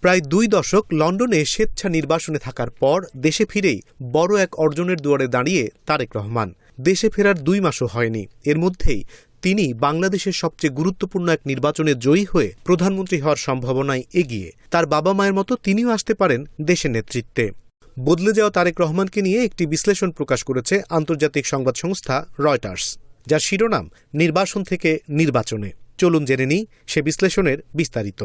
প্রায় ২ দশক লন্ডনে স্বেচ্ছা নির্বাসনে থাকার পর দেশে ফিরেই বড় এক অর্জনের দুয়ারে দাঁড়িয়ে তারেক রহমান। দেশে ফেরার ২ মাসও হয়নি, এর মধ্যেই তিনি বাংলাদেশের সবচেয়ে গুরুত্বপূর্ণ এক নির্বাচনে জয়ী হয়ে প্রধানমন্ত্রী হওয়ার সম্ভাবনায় এগিয়ে। তার বাবা মায়ের মতো তিনিও আসতে পারেন দেশের নেতৃত্বে। বদলে যাওয়া তারেক রহমানকে নিয়ে একটি বিশ্লেষণ প্রকাশ করেছে আন্তর্জাতিক সংবাদ সংস্থা রয়টার্স, যার শিরোনাম নির্বাসন থেকে নির্বাচনে। চলুন জেনে নিই সে বিশ্লেষণের বিস্তারিত।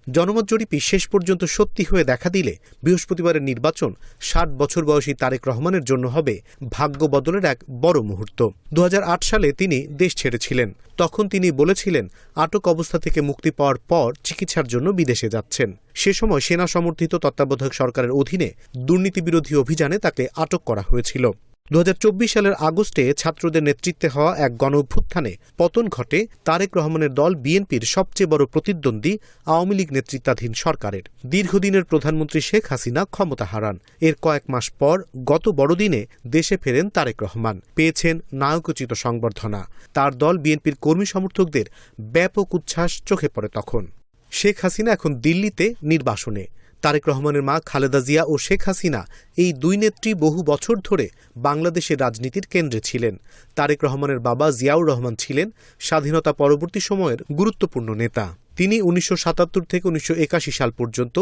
জনমত জরিপই শেষ পর্যন্ত সত্যি হয়ে দেখা দিলে বৃহস্পতিবারের নির্বাচন ৬০ বছর বয়সী তারেক রহমানের জন্য হবে ভাগ্য বদলের এক বড় মুহূর্ত। ২০০৮ সালে তিনি দেশ ছেড়েছিলেন। তখন তিনি বলেছিলেন আটক অবস্থা থেকে মুক্তি পাওয়ার পর চিকিৎসার জন্য বিদেশে যাচ্ছেন। সে সময় সেনা সমর্থিত তত্ত্বাবধায়ক সরকারের অধীনে দুর্নীতিবিরোধী অভিযানে তাকে আটক করা হয়েছিল। ২০২৪ সালের আগস্টে ছাত্রদের নেতৃত্বে হওয়া এক গণঅভ্যুত্থানে পতন ঘটে তারেক রহমানের দল বিএনপির সবচেয়ে বড় প্রতিদ্বন্দ্বী আওয়ামী লীগ নেতৃত্বাধীন সরকারের। দীর্ঘদিনের প্রধানমন্ত্রী শেখ হাসিনা ক্ষমতা হারান। এর কয়েক মাস পর গত বড়দিনে দেশে ফেরেন তারেক রহমান। পেয়েছেন নায়কোচিত সংবর্ধনা। তার দল বিএনপির কর্মী সমর্থকদের ব্যাপক উচ্ছ্বাস চোখে পড়ে তখন। শেখ হাসিনা এখন দিল্লিতে নির্বাসনে। তারেক রহমানের মা খালেদা জিয়া ও শেখ হাসিনা এই দুই নেত্রী বহু বছর ধরে বাংলাদেশের রাজনীতির কেন্দ্রে ছিলেন। তারেক রহমানের বাবা জিয়াউর রহমান ছিলেন স্বাধীনতা পরবর্তী সময়ের গুরুত্বপূর্ণ নেতা। তিনি ১৯৭৭ থেকে ১৯৮১ সাল পর্যন্ত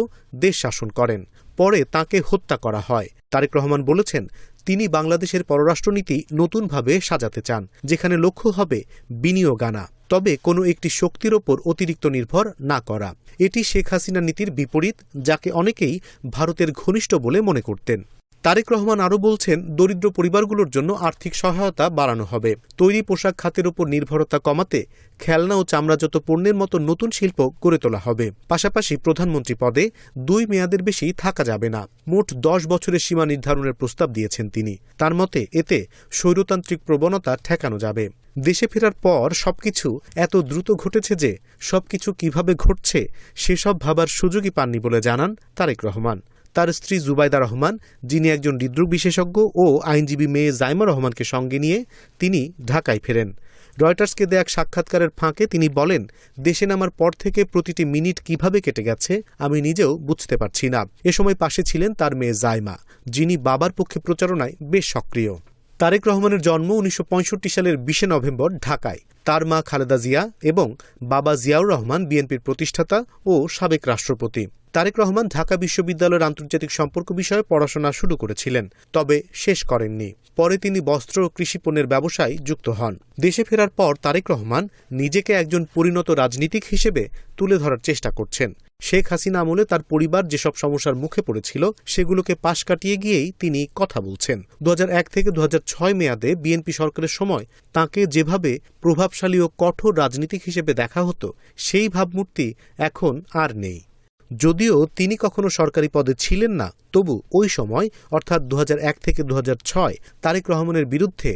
দেশ শাসন করেন। পরে তাঁকে হত্যা করা হয়। তারেক রহমান বলেছেন তিনি বাংলাদেশের পররাষ্ট্রনীতি নতুনভাবে সাজাতে চান, যেখানে লক্ষ্য হবে বিনিয়োগ আনা, তবে কোনো একটি শক্তির ওপর অতিরিক্ত নির্ভর না করা। এটি শেখ হাসিনা নীতির বিপরীত, যাকে অনেকেই ভারতের ঘনিষ্ঠ বলে মনে করতেন। তারেক রহমান আরও বলছেন দরিদ্র পরিবারগুলোর জন্য আর্থিক সহায়তা বাড়ানো হবে। তৈরি পোশাক খাতের ওপর নির্ভরতা কমাতে খেলনা ও চামড়াজাত পণ্যের মতো নতুন শিল্প গড়ে তোলা হবে। পাশাপাশি প্রধানমন্ত্রী পদে ২ মেয়াদের বেশি থাকা যাবে না। মোট ১০ বছরের সীমা নির্ধারণের প্রস্তাব দিয়েছেন তিনি। তার মতে এতে স্বৈরতান্ত্রিক প্রবণতা ঠেকানো যাবে। দেশে ফেরার পর সবকিছু এত দ্রুত ঘটেছে যে সবকিছু কিভাবে ঘটছে সেসব ভাবার সুযোগই পাননি বলে জানান তারেক রহমান। তার স্ত্রী জুবাইদা রহমান, যিনি একজন হৃদরোগ বিশেষজ্ঞ, ও আইনজীবী মেয়ে জাইমা রহমানকে সঙ্গে নিয়ে তিনি ঢাকায় ফেরেন। রয়টার্সকে দেয়া এক সাক্ষাৎকারের ফাঁকে তিনি বলেন, দেশে নামার পর থেকে প্রতিটি মিনিট কিভাবে কেটে গেছে আমি নিজেও বুঝতে পারছি না। এ সময় পাশে ছিলেন তার মেয়ে জাইমা, যিনি বাবার পক্ষে প্রচারণায় বেশ সক্রিয়। তারেক রহমানের জন্ম ১৯৬৫ সালের ২০ নভেম্বর ঢাকায়। তার মা খালেদা জিয়া এবং বাবা জিয়াউর রহমান বিএনপির প্রতিষ্ঠাতা ও সাবেক রাষ্ট্রপতি। তারেক রহমান ঢাকা বিশ্ববিদ্যালয়ের আন্তর্জাতিক সম্পর্ক বিষয়ে পড়াশোনা শুরু করেছিলেন, তবে শেষ করেননি। পরে তিনি বস্ত্র ও কৃষিপণ্যের ব্যবসায় যুক্ত হন। দেশে ফেরার পর তারেক রহমান নিজেকে একজন পরিণত রাজনীতিক হিসেবে তুলে ধরার চেষ্টা করছেন। শেখ হাসিনা আমলে তার পরিবার যেসব সমস্যার মুখে পড়েছিল সেগুলোকে পাশ কাটিয়ে গিয়েই তিনি কথা বলছেন। ২০০১ থেকে ২০০৬ মেয়াদে বিএনপি সরকারের সময় তাঁকে যেভাবে প্রভাবশালী ও কঠোর রাজনীতিক হিসেবে দেখা হতো, সেই ভাবমূর্তি এখন আর নেই। যদিও তিনি কখনো সরকারি পদে ছিলেন না, তবু ওই সময় অর্থাৎ ২০০১ থেকে ২০০৬ তারেক রহমানের বিরুদ্ধে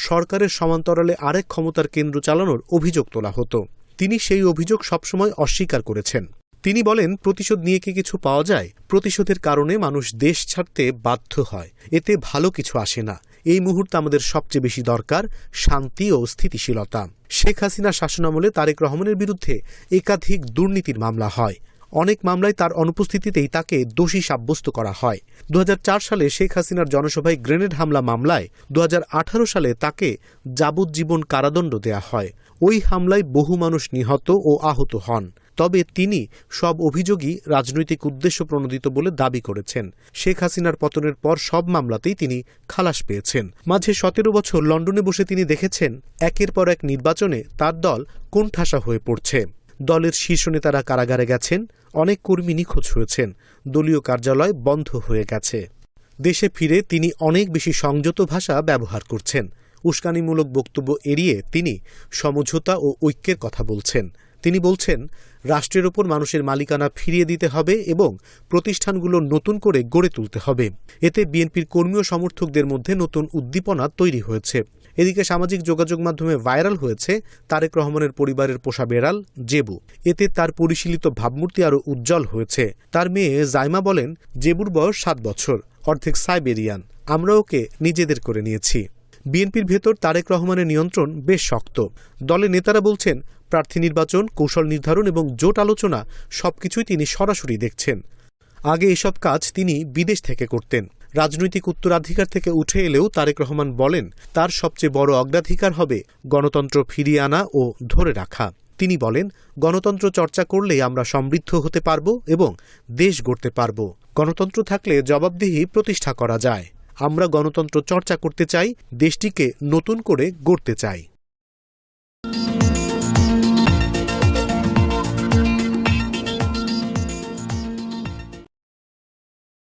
সরকারের সমান্তরালে আরেক ক্ষমতার কেন্দ্র চালানোর অভিযোগ তোলা হতো। তিনি সেই অভিযোগ সবসময় অস্বীকার করেছেন। তিনি বলেন, প্রতিশোধ নিয়ে কি কিছু পাওয়া যায়? প্রতিশোধের কারণে মানুষ দেশ ছাড়তে বাধ্য হয়, এতে ভালো কিছু আসে না। এই মুহূর্তে আমাদের সবচেয়ে বেশি দরকার শান্তি ও স্থিতিশীলতা। শেখ হাসিনা শাসনামলে তারেক রহমানের বিরুদ্ধে একাধিক দুর্নীতির মামলা হয়। অনেক মামলায় তার অনুপস্থিতিতেই তাকে দোষী সাব্যস্ত করা হয়। ২০০৪ সালে শেখ হাসিনার জনসভায় গ্রেনেড হামলা মামলায় ২০১৮ সালে তাকে যাবজ্জীবন কারাদণ্ড দেয়া হয়। ওই হামলায় বহু মানুষ নিহত ও আহত হন। তবে তিনি সব অভিযোগই রাজনৈতিক উদ্দেশ্য প্রণোদিত বলে দাবি করেছেন। শেখ হাসিনার পতনের পর সব মামলাতেই তিনি খালাস পেয়েছেন। মাঝে ১৭ বছর লন্ডনে বসে তিনি দেখেছেন একের পর এক নির্বাচনে তার দল কোণঠাসা হয়ে পড়ছে। দলের শীর্ষ নেতারা কারাগারে গেছেন, অনেক কর্মী নিখোঁজ হয়েছেন, দলীয় কার্যালয় বন্ধ হয়ে গেছে। দেশে ফিরে তিনি অনেক বেশি সংযত ভাষা ব্যবহার করছেন। উস্কানিমূলক বক্তব্য এড়িয়ে তিনি সমঝোতা ও ঐক্যের কথা বলছেন। তিনি বলছেন রাষ্ট্রের ওপর মানুষের মালিকানা ফিরিয়ে দিতে হবে এবং প্রতিষ্ঠানগুলো নতুন করে গড়ে তুলতে হবে। এতে বিএনপির কর্মী ও সমর্থকদের মধ্যে নতুন উদ্দীপনা তৈরি হয়েছে। এদিকে সামাজিক যোগাযোগ মাধ্যমে ভাইরাল হয়েছে তারেক রহমানের পরিবারের পোষা বেড়াল জেবু। এতে তার পরিশীলিত ভাবমূর্তি আরও উজ্জ্বল হয়েছে। তার মেয়ে জাইমা বলেন, জেবুর বয়স ৭ বছর, অর্ধেক সাইবেরিয়ান। আমরা ওকে নিজেদের করে নিয়েছি। বিএনপির ভেতর তারেক রহমানের নিয়ন্ত্রণ বেশ শক্ত। দলের নেতারা বলছেন প্রার্থী নির্বাচন, কৌশল নির্ধারণ এবং জোট আলোচনা সবকিছুই তিনি সরাসরি দেখছেন। আগে এসব কাজ তিনি বিদেশ থেকে করতেন। রাজনৈতিক উত্তরাধিকার থেকে উঠে এলেও তারেক রহমান বলেন, তার সবচেয়ে বড় অগ্রাধিকার হবে গণতন্ত্র ফিরিয়ে আনা ও ধরে রাখা। তিনি বলেন, গণতন্ত্র চর্চা করলেই আমরা সমৃদ্ধ হতে পারব এবং দেশ গড়তে পারব। গণতন্ত্র থাকলে জবাবদিহি প্রতিষ্ঠা করা যায়। আমরা গণতন্ত্র চর্চা করতে চাই, দেশটিকে নতুন করে গড়তে চাই।